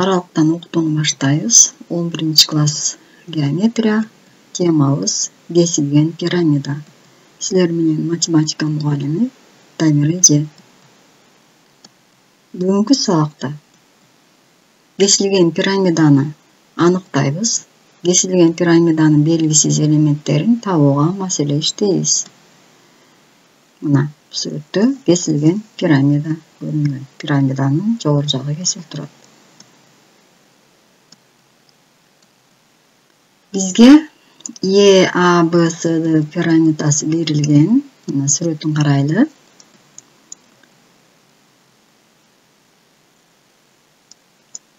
Аралыктан окутууну баштайбыз. 11-класс геометрия. Темабыз кесилген пирамида. Силер менен математика мугалими Дамир эже. Бүгүнкү сабакта кесилген пирамиданы аныктайбыз. Кесилген пирамиданын белгисиз элементтерин табууга маселе иштейбиз. Мына сүрөттө кесилген пирамида көрүнгөн. Пирамиданын жогору жагы кесилип турат. Бизге EABCD пирамидасы берилген. Мына сүрөтүн карайлы.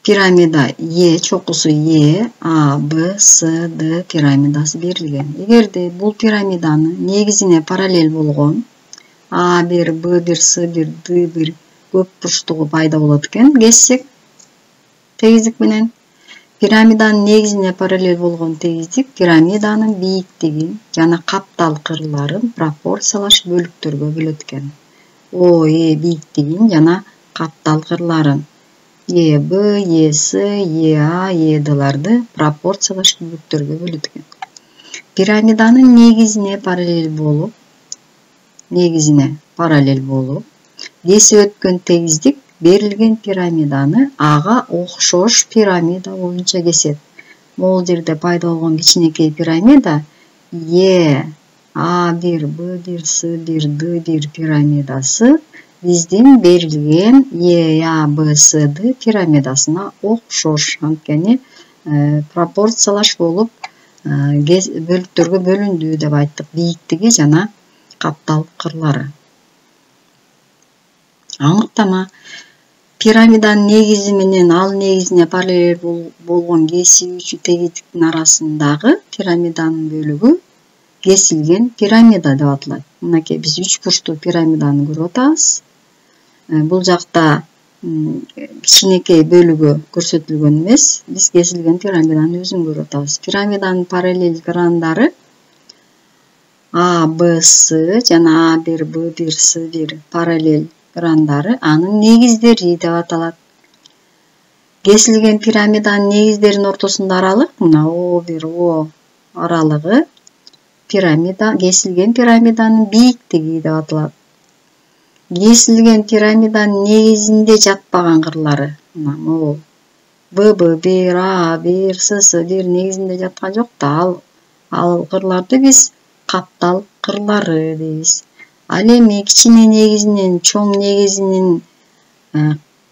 Пирамида чокусу ABCD пирамидасы берилген. Эгерде бул пирамиданын негизине параллель болгон A1, B1, C1, D1 көп бурчтугу пайда болот экен. Кессек тегиздик менен пирамиданын негизине параллель болгон тегиздик пирамиданын бийиктигин жана каптал кырларын пропорциялаш бөлүктөргө бөлөт экен. OE бийиктигин жана каптал кырларын EB, EC, EA, ED'ларды пропорциялаш бөлүктөргө бөлөт экен. Пирамиданын негизине параллель болуп, кесип өткөн тегиздик берилген пирамиданы ага окшош пирамида боюнча кесет. Могул жерде пайда болгон кичинекей пирамида A1, B1, C1, D1 пирамидасы биздин берилген EABCD пирамидасына окшош. Анткени пропорциялаш болуп бөлүктөргө бөлүндү деп айттык. Бийиктиги жана каптал кырлары. Аныктама: пирамиданын негизи менен ал негизине параллель болгон кесүүчү тегиздиктин арасындагы пирамиданын бөлүгү кесилген пирамида деп аталат. Мынакей биз 3 бурчтуу пирамиданы көрүп атабыз. Бул жакта кичинекей бөлүгү көрсөтүлгөн эмес. Биз кесилген пирамиданын өзүн көрүп атабыз. Пирамиданын параллель грандары ABC жана A1, B1, C1 параллель грандары анын негиздери деп аталат. Кесилген пирамиданын негиздеринин ортосунда аралык, мына O1, O аралыгы кесилген пирамиданын бийиктиги деп аталат. Кесилген пирамиданын негизинде жатпаган кырлары, мына могул BB1, A1, C1 негизинде жаткан жок да, ал кырларды биз каптал кырлары дейбиз. Ал эми кичине негизинен чоң негизинин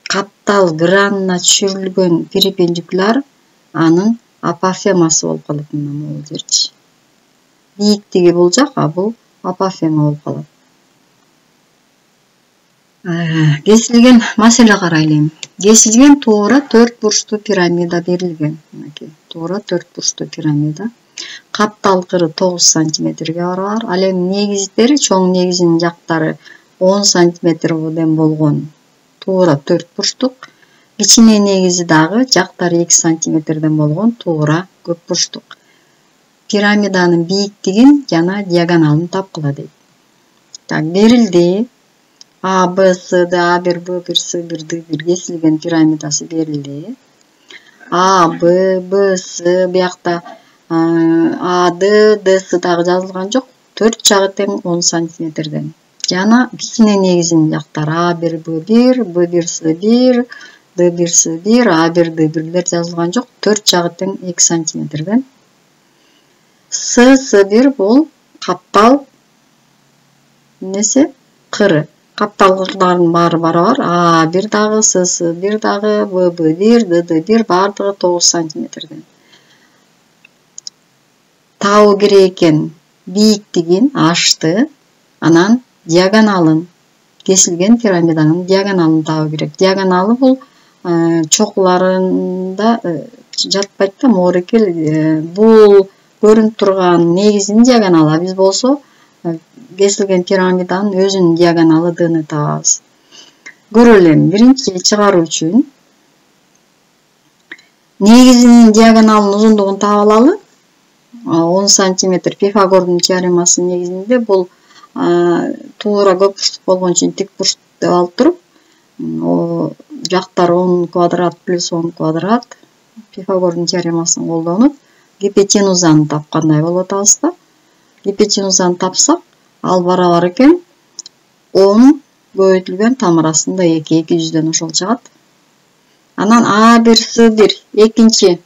каптал гранына түшүрүлгөн перпендикуляр анын апофемасы болуп калат. Мына могул жерчи. Бийиктиги бул жак, а бул апофема болуп калат. Кесилген маселе карайлы. Кесилген туура 4 бурчтуу пирамида берилген. Мынакей туура 4 бурчтуу пирамида. Каптал кыры 9 сантиметрге барабар. Ал эми негиздери, чоң негизинин жактары 10 сантиметрден болгон туура 4 бурчтук. Кичине негизи дагы жактары 2 сантиметрден болгон туура көп бурчтук. Пирамиданын бийиктигин жана диагоналын тапкыла дейт. Так, берилди. ABCD, A1, B1, C1, D1 кесилген пирамидасы берилди. A, B, B, C биякта AD, DC дагы жазылган жок. 4 жагы тең 10 сантиметрден. Жана кичине негизинин жактары A1, B1, B1, C1, D1, C1, A1, D1лер жазылган жок. 4 жагы тең 2 сантиметрден. C1 бул каптал кыры. Каптал кырларынын баары барабар. A1 дагы, C1 дагы, BB1, DD1 бардыгы 9 сантиметрден. Табуу керек экен бийиктигин H'ты, анан диагоналын, кесилген пирамиданын диагоналын табуу керек. Диагоналы бул чокуларында жатпайт да, морекел. Бул көрүнүп турган негизинин диагоналы, биз болсо кесилген пирамиданын өзүнүн диагоналы D'ны табабыз. Көрөлү. Биринчи чыгаруу үчүн негизинин диагоналынын узундугун таап алалы. 10 сантиметр Пифагордун теоремасынын негизинде бул туура көп бурчтук болгон үчүн тик бурчтук деп алып туруп, жактар 10 квадрат плюс 10 квадрат Пифагордун теоремасын колдонуп гипотенузаны тапкандай болуп атабыз. Гипотенузаны тапсак, ал барабар экен 10 көбөйтүлгөн там арасында 2 200дөн ошол чыгат. Анан А1С1 экинчи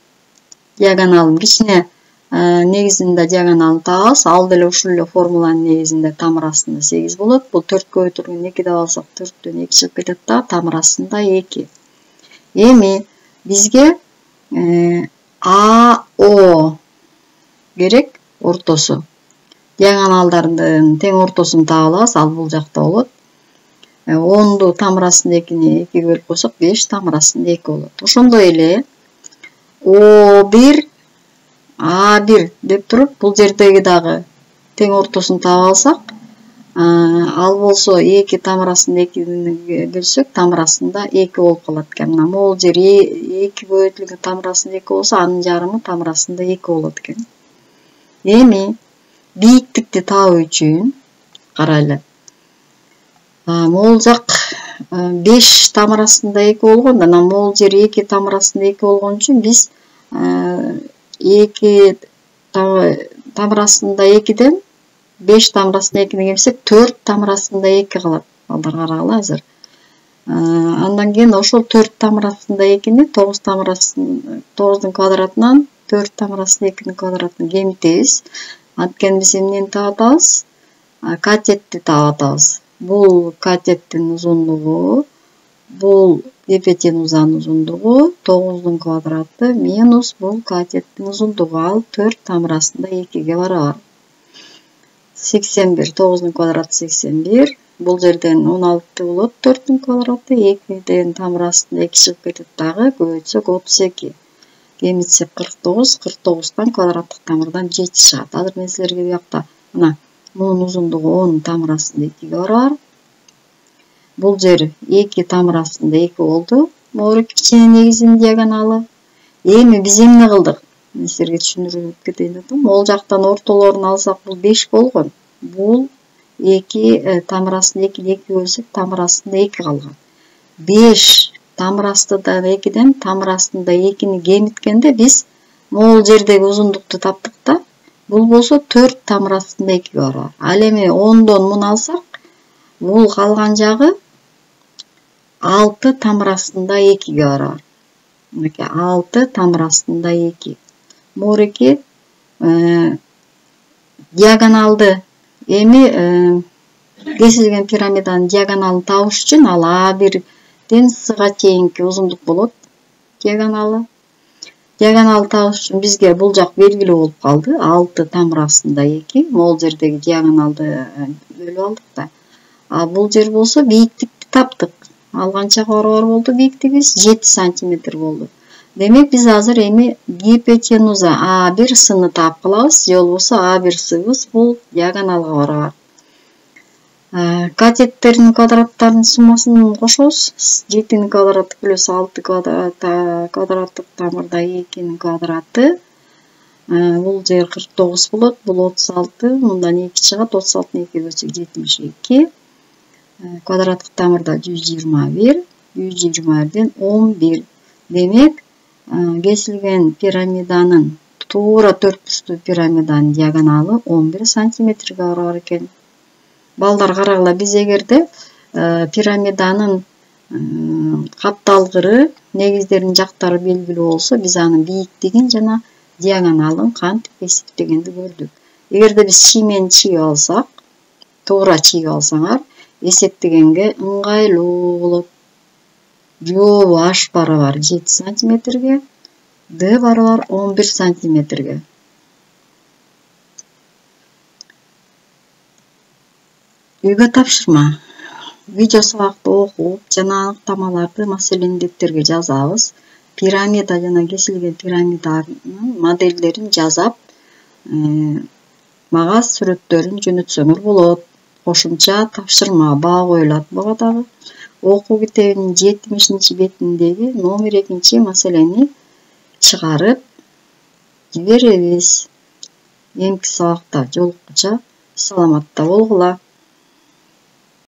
диагоналын кичине негизинде диагоналын табабыз. Ал деле ушул эле формуланын негизинде там арасында 8 болот. Бул 4 көбөйтүлгөн 2 деп алсак 4төн 2 чыгып кетет да, там арасында 2. Эми бизге АО керек, ортосу. Диагоналдардын тең ортосун таба алабыз, ал бул жакта болот. 10ду там арасында 2-ни 2 бөлүп койсок 5 там арасында 2 болот. Ошондой эле О1 А1 деп туруп бул жердеги дагы тең ортосун таба алсак, ал болсо 2 там арасында 2-ни бөлсөк там арасында 2 болуп калат экен. Мына могул жер 2 көбөйтүлгөн там арасында 2 болсо, анын жарымы там арасында 2 болот экен. Эми бийиктикти табуу үчүн карайлы. Могул жак 5 там арасында 2 болгон, анан могул жер 2 там арасында 2 болгон үчүн биз 2 там арасында 2ден 5 там арасында 2-ни кемсек 4 там арасында 2 калат. Балдар карагыла азыр. Андан кийин ошол 4 там арасында 2-ни 9 там арасында 9дун квадратынан 4 там арасында 2-нин квадратын кемитебиз. Анткени биз эмнени таап атабыз? Катетти таап атабыз. Бул катеттин узундугу, бул гипотенузанын узундугу 9дун квадраты минус бул катеттин узундугу, ал 4 там арасында 2ге барабар. 81, 9дун квадраты 81, бул жерден 16 болот, 4дүн квадраты 2ден там арасында 2 чыгып кетет дагы, көбөйтсөк 32. Кемитсек 49, 49тан квадраттык тамырдан 7 чыгат. Азыр мен силерге буякта мына мунун узундугу 10 там арасында 2ге барабар. Бул жер 2 там арасында 2 болду. Могу кичине негизинин диагоналы. Эми биз эмне кылдык? Мен силерге түшүндүрүп кетейин деп атам. Могул жактан ортолорун алсак, бул 5 болгон. Бул 2 там арасында 2 бөлсөк там арасында 2 калган. 5 там арасында 2ден там арасында 2-ни кемиткенде биз могул жердеги узундукту таптык да. Бул болсо 4 там арасында 2 бар. Ал эми 10дон муну алсак, бул калган жагы 6 там арасында 2ге барар. Мынакей 6 там арасында 2. Мореки диагоналды эми кесилген пирамиданын диагоналын табыш үчүн ал А1ден Сга чейинки узундук болот. Диагоналы табыш үчүн бизге бул жак белгилүү болуп калды. 6 там арасында 2. Могул жердеги диагоналды бөлүп алдык да. Бул жер болсо бийиктикти таптык. Ал канчага барабар болду бийиктигибиз? 7 сантиметр болду. Демек биз азыр эми гипотенуза А1Сны таап калабыз, же болбосо А1Сыбыз бул диагоналга барабар. Катеттердин квадраттарынын суммасын кошобуз. 7-нин квадраты плюс 6 квадраттык тамырда 2-нин квадраты. Бул жер 49 болот, бул 36, мындан 2 чыгат, 36-ны 2 бөлсөк 72. Квадраттык тамырда 121, 121ден 11. Демек, кесилген пирамиданын туура 4 бурчтуу пирамиданын диагоналы 11 сантиметрге барабар экен. Балдар карагыла, биз эгерде пирамиданын капталгыры, негиздеринин жактары белгилүү болсо, биз анын бийиктигин жана диагоналын кантип эсептегенди көрдүк. Эгерде биз чиймени чийип алсак, туура чийип алсаңар, эсептегенге ыңгайлуу болот. Жообу H барабар 7 сантиметрге, D барабар 11 сантиметрге. Үйгө тапшырма. Видео сабакты окуп, жана аныктамаларды маселенин дептерге жазабыз. Пирамида жана кесилген пирамиданын моделдерин жасап, мага сүрөттөрүн жөнөтсөңөр болот. Кошумча тапшырма баа коюлат буга дагы. Окуу китебинин 70-бетиндеги номер 2 маселени чыгарып жиберебиз. Эмки сабакта жолуккуча саламатта болгула.